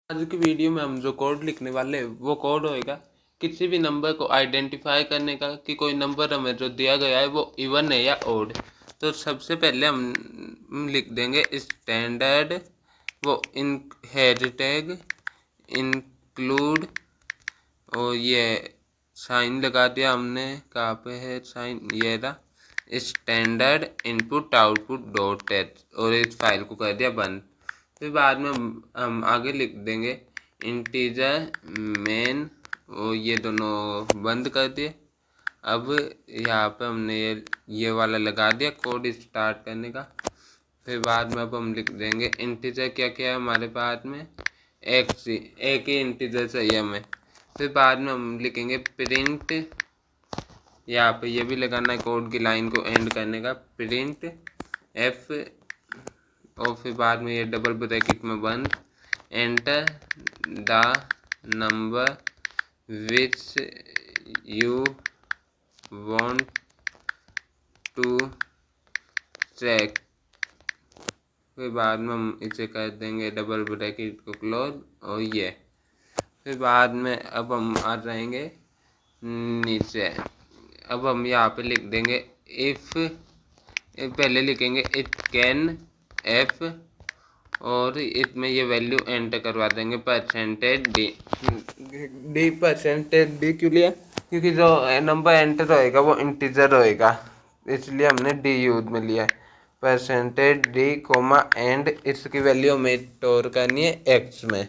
आज की वीडियो में हम जो कोड लिखने वाले हैं वो कोड होएगा किसी भी नंबर को आइडेंटिफाई करने का कि कोई नंबर हमें जो दिया गया है वो इवन है या ओड। तो सबसे पहले हम लिख देंगे स्टैंडर्ड वो इन हैशटैग इंक्लूड और ये साइन लगा दिया हमने, कहाँ पे है साइन, ये रहा standard input output dot H और इस फाइल को कर दिया बंद। फिर बाद में हम आगे लिख देंगे इंटीजर मेन और ये दोनों बंद कर दिए। अब यहाँ पे हमने ये वाला लगा दिया कोड स्टार्ट करने का। फिर बाद में अब हम लिख देंगे इंटीजर क्या क्या है हमारे पास में, एक्स, एक ही इंटीजर चाहिए हमें। फिर बाद में हम लिखेंगे प्रिंट, यहाँ पे ये भी लगाना है कोड की लाइन को एंड करने का, प्रिंट एफ और फिर बाद में ये डबल ब्रैकेट में बंद enter the number which you want to check. फिर बाद में हम इसे कर देंगे डबल ब्रैकेट को क्लोज और ये। फिर बाद में अब हम आ जाएंगे नीचे। अब हम यहाँ पे लिख देंगे इफ़, पहले लिखेंगे इट कैन एफ और इसमें ये वैल्यू एंटर करवा देंगे percentage D. D percentage D क्यों लिया? क्योंकि जो नंबर एंटर होएगा वो इंटीजर होएगा, इसलिए हमने डी यूज में लिया है। परसेंटेज डी कोमा एंड इसकी वैल्यू हमें स्टोर करनी है एक्स में,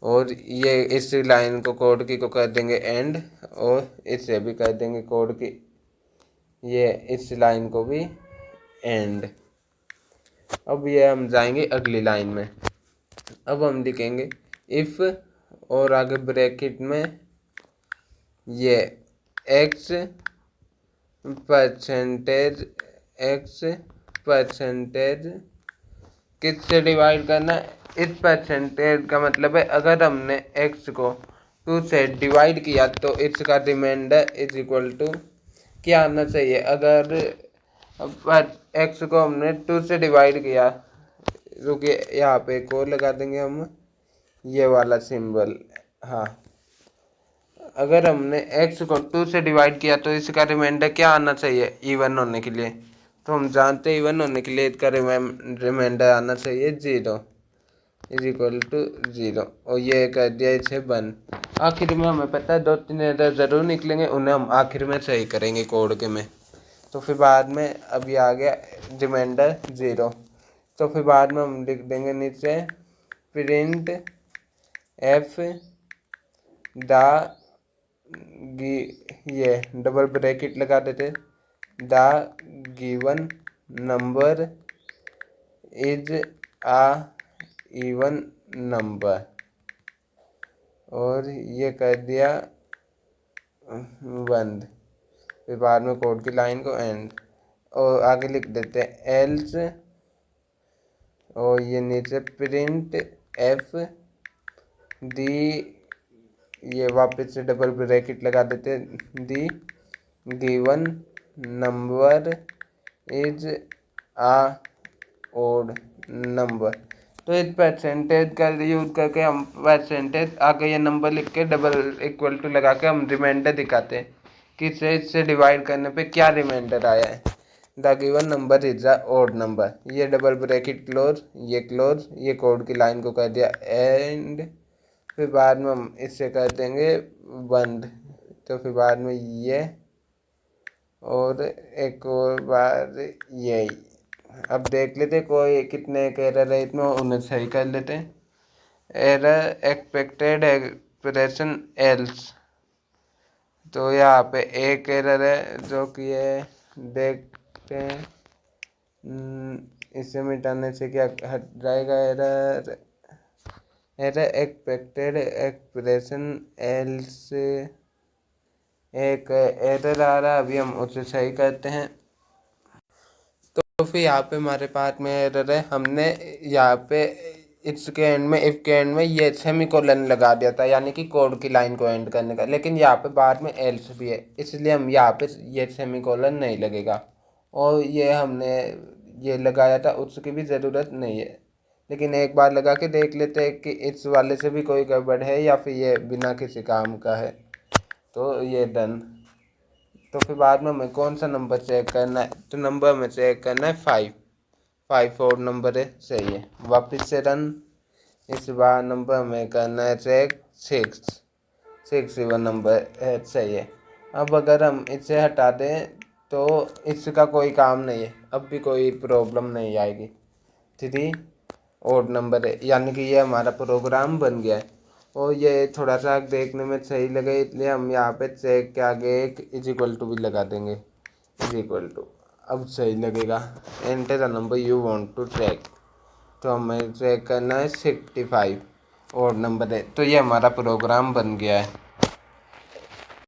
और ये इस लाइन को कोड की को कर देंगे एंड और इसे भी कर देंगे कोड की, ये इस लाइन को भी एंड। अब ये हम जाएंगे अगली लाइन में। अब हम लिखेंगे इफ़ और आगे ब्रैकेट में ये एक्स परसेंटेज किससे डिवाइड करना है, इस परसेंटेज का मतलब है अगर हमने एक्स को 2 से डिवाइड किया तो इसका रिमाइंडर इज इक्वल टू क्या आना चाहिए। अगर एक्स को हमने 2 से डिवाइड किया, रुकिए यहाँ पे एक और लगा देंगे हम ये वाला सिंबल। हाँ, अगर हमने x को 2 से डिवाइड किया तो इसका रिमाइंडर क्या आना चाहिए इवन होने के लिए। तो हम जानते हैं इवन होने के लिए इसका रिमाइंडर आना चाहिए 0 इज इक्वल टू 0 और ये कर दिया इसे बंद। आखिर में हमें पता है 2-3 एरर ज़रूर निकलेंगे, उन्हें हम आखिर में सही करेंगे कोड के में। तो फिर बाद में अभी आ गया रिमाइंडर 0। तो फिर बाद में हम लिख देंगे नीचे प्रिंट एफ द ये डबल ब्रैकेट लगा देते the given number is a even number और ये कर दिया बंद। फिर बाद में कोड की लाइन को एंड और आगे लिख देते हैं एल्स और ये नीचे प्रिंट एफ दी, ये वापस से डबल ब्रैकेट लगा देते the given number is a odd number. तो इस परसेंटेज का यूज करके हम परसेंटेज आगे ये नंबर लिख के डबल इक्वल टू लगा के हम रिमाइंडर दिखाते हैं कि इससे डिवाइड करने पे क्या रिमाइंडर आया है। The given number is a odd number, ये डबल ब्रैकेट क्लोज, ये कोड की लाइन को कर दिया एंड। फिर बाद में हम इससे कर देंगे बंद। तो फिर बाद में ये और एक और बार यही। अब देख लेते कोई कितने एरर है इसमें, उन्हें सही कर लेते हैं। एरर एक्सपेक्टेड एक्सप्रेशन एल्स, तो यहाँ पे एक एरर है जो कि ये देखते हैं, इसे मिटाने से क्या हट जाएगा एरर एक्सपेक्टेड एक्सप्रेशन एल्स। एक एरर आ रहा है, अभी हम उसे सही करते हैं। तो फिर यहाँ पे हमारे पास में एरर है, हमने यहाँ पे इसके एंड में इफ के एंड में ये सेमीकोलन लगा दिया था यानी कि कोड की लाइन को एंड करने का, लेकिन यहाँ पे बाद में एल्स भी है इसलिए हम यहाँ पे ये सेमीकोलन नहीं लगेगा और ये हमने ये लगाया था उसकी भी ज़रूरत नहीं है। लेकिन एक बार लगा के देख लेते हैं कि इस वाले से भी कोई गड़बड़ है या फिर ये बिना किसी काम का है। तो ये डन। तो फिर बाद में हमें कौन सा नंबर चेक करना है, तो नंबर में चेक करना है 5 और नंबर है, सही है। वापस से रन। इस बार नंबर में करना है चेक 6 वन नंबर है, सही है। अब अगर हम इसे हटा दें तो इसका कोई काम नहीं है, अब भी कोई प्रॉब्लम नहीं आएगी। 3 और नंबर है, यानी कि ये हमारा प्रोग्राम बन गया है। और ये थोड़ा सा देखने में सही लगे इसलिए हम यहाँ पे चेक के आगे एक इज इक्वल टू भी लगा देंगे। इज इक्वल टू अब सही लगेगा। Enter the number you want to track, तो हमें ट्रैक करना है 65 और नंबर है। तो ये हमारा प्रोग्राम बन गया है।